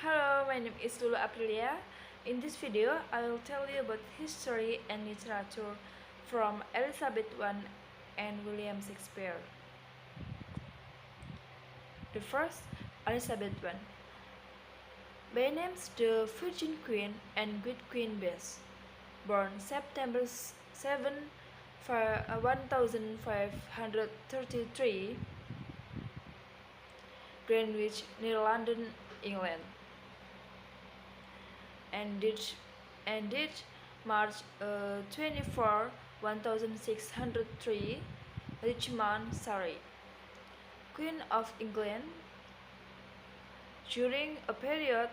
Hello, my name is Lulu Aprilia. In this video, I will tell you about history and literature from Elizabeth I and William Shakespeare. The first, Elizabeth I. By names the Virgin Queen and Great Queen Bess, born September 7, 1533, Greenwich, near London, England. And did March 24, 1603, Richmond, Surrey. Queen of England. During a period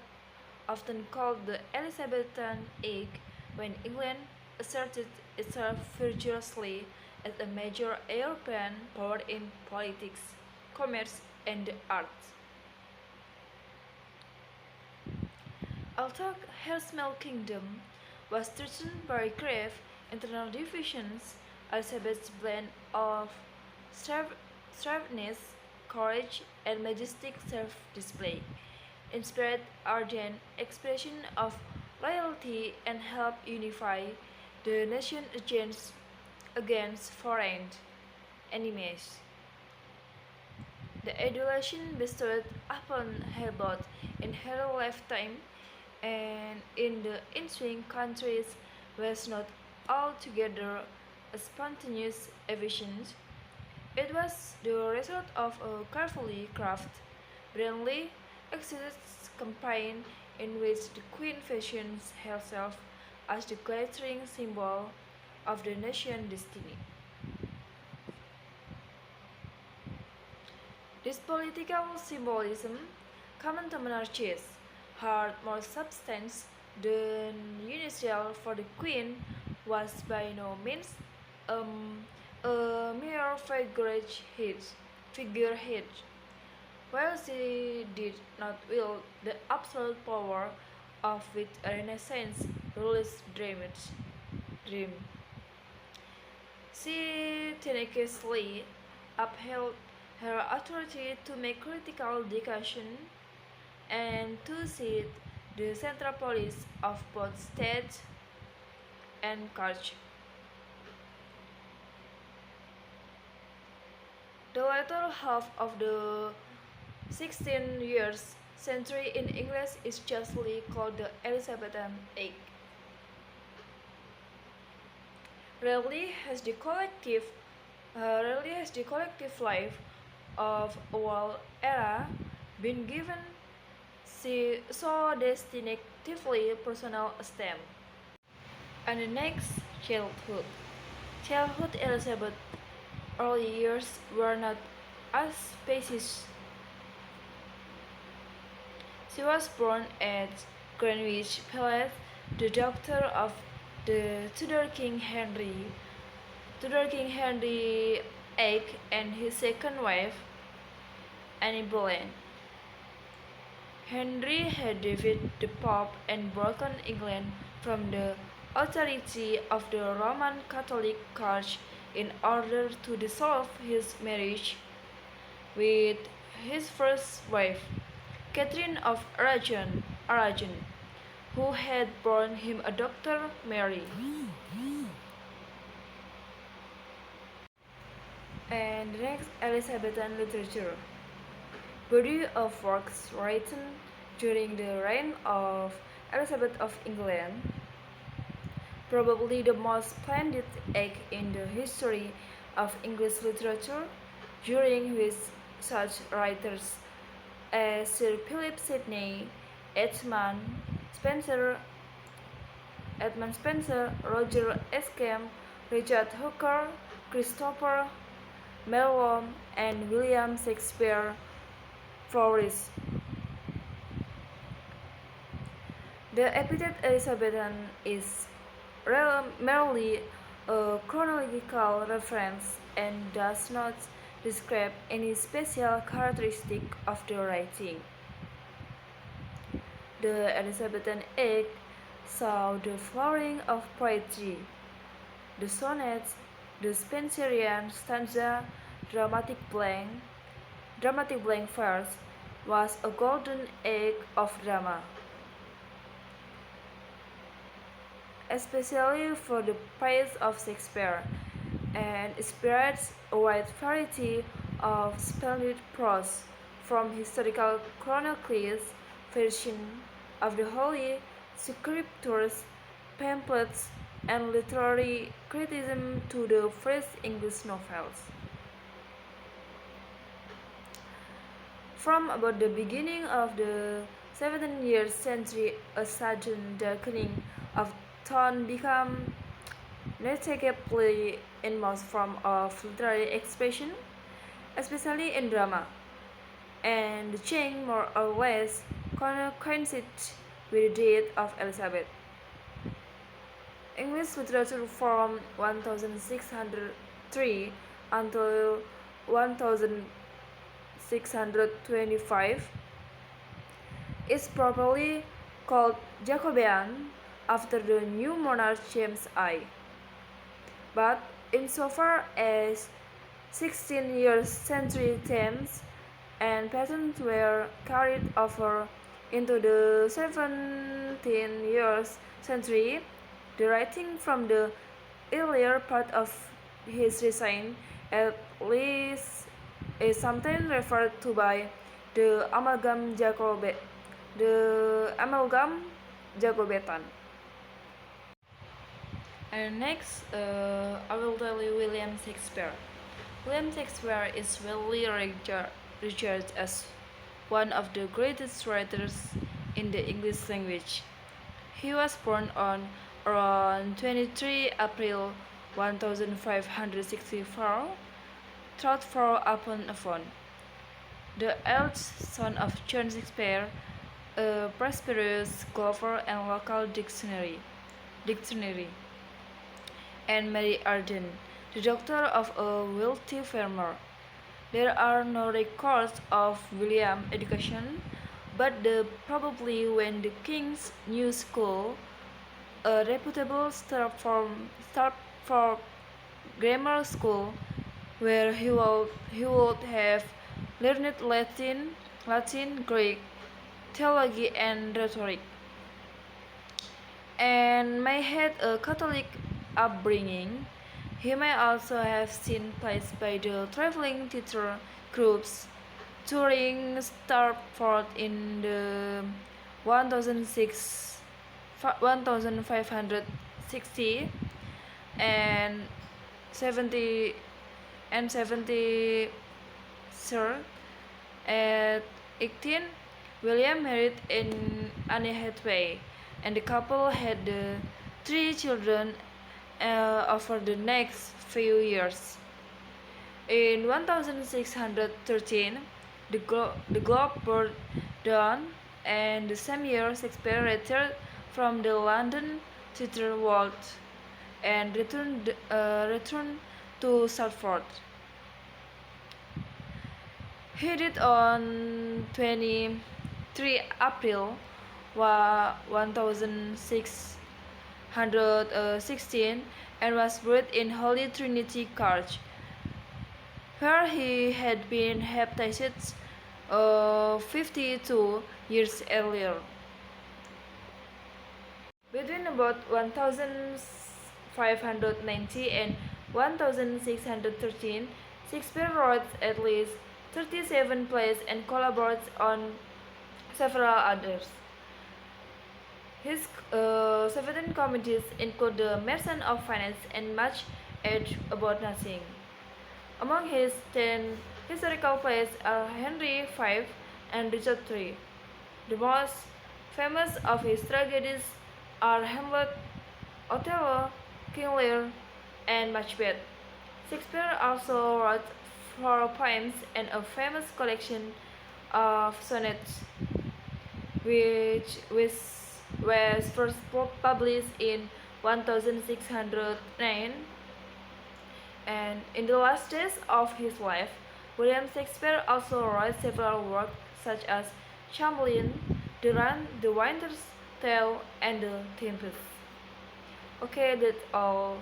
often called the Elizabethan age, when England asserted itself vigorously as a major European power in politics, commerce, and the arts. Although her small kingdom was threatened by grave internal divisions, Elizabeth's blend of stubbornness, courage, and majestic self-display inspired ardent expression of loyalty and helped unify the nation against foreign enemies. The adulation bestowed upon her both in her lifetime and in the ensuing countries was not altogether a spontaneous evasion. It was the result of a carefully crafted, brilliantly executed campaign in which the Queen fashions herself as the glittering symbol of the nation's destiny. This political symbolism, common to monarchies, had more substance than usual, for the Queen was by no means a mere figurehead. While she did not wield the absolute power of which a Renaissance rulers dreamed, she tenaciously upheld her authority to make critical decisions and to set the central policy of both state and culture. The latter half of the 16th century in English is justly called the Elizabethan age. Rarely has the collective life of a whole era been given so distinctively personal a stamp. And the next, childhood. Childhood Elizabeth's early years were not auspicious. She was born at Greenwich Palace, the daughter of the Tudor King Henry VIII and his second wife, Anne Boleyn. Henry had defeated the Pope and broken England from the authority of the Roman Catholic Church in order to dissolve his marriage with his first wife, Catherine of Aragon, who had borne him a daughter, Mary. And the next, Elizabethan literature. Body of works written during the reign of Elizabeth of England, probably the most splendid age in the history of English literature, during which such writers as Sir Philip Sidney, Edmund Spenser, Roger Ascham, Richard Hooker, Christopher Marlowe, and William Shakespeare flourished. The epithet Elizabethan is merely a chronological reference and does not describe any special characteristic of the writing. The Elizabethan age saw the flowering of poetry, the sonnets, the Spenserian stanza, dramatic blank verse, was a golden age of drama, especially for the praise of Shakespeare, and inspired a wide variety of splendid prose, from historical chronicles, version of the Holy Scriptures, pamphlets, and literary criticism to the first English novels. From about the beginning of the 17th century, a sudden darkening of tone became noticeably in most forms of literary expression, especially in drama, and the change more or less coincided with the death of Elizabeth. English literature from 1603 until 1625 is properly called Jacobean after the new monarch James I. But insofar as 16th century themes and patterns were carried over into the 17th century, the writing from the earlier part of his reign at least is sometimes referred to by the amalgam Jacobetan. And next, I will tell you William Shakespeare. William Shakespeare is widely regarded as one of the greatest writers in the English language. He was born on around 23 April 1564, Stratford-upon-Avon, the eldest son of John Shakespeare, a prosperous golfer and local dictionary, and Mary Arden, the daughter of a wealthy farmer. There are no records of William's education, but probably when the King's New School, a reputable Stratford grammar school, where he would have learned Latin, Greek, theology, and rhetoric, and may had a Catholic upbringing. He may also have seen plays by the traveling theatre groups touring Stratford in the 1560 and 70 and 70. Sir, at 18, William married Anne Hathaway, and the couple had three children over the next few years. In 1613, the Globe burned down, and the same year Shakespeare retired from the London theatre world and returned to Stratford. He died on 23 April 1616 and was buried in Holy Trinity Church, where he had been baptized 52 years earlier. Between about 1590 and 1613, Shakespeare wrote at least 37 plays and collaborated on several others. His 17 comedies include The Merchant of Venice and Much Ado About Nothing. Among his 10 historical plays are Henry V and Richard III. The most famous of his tragedies are Hamlet, Othello, King Lear, and Macbeth. Shakespeare also wrote 4 poems and a famous collection of sonnets, which was first published in 1609. And in the last days of his life, William Shakespeare also wrote several works such as Chamberlain, The Winter's Tale, and The Tempest. Okay, that's all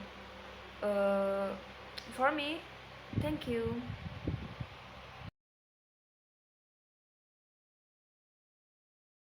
for me. Thank you.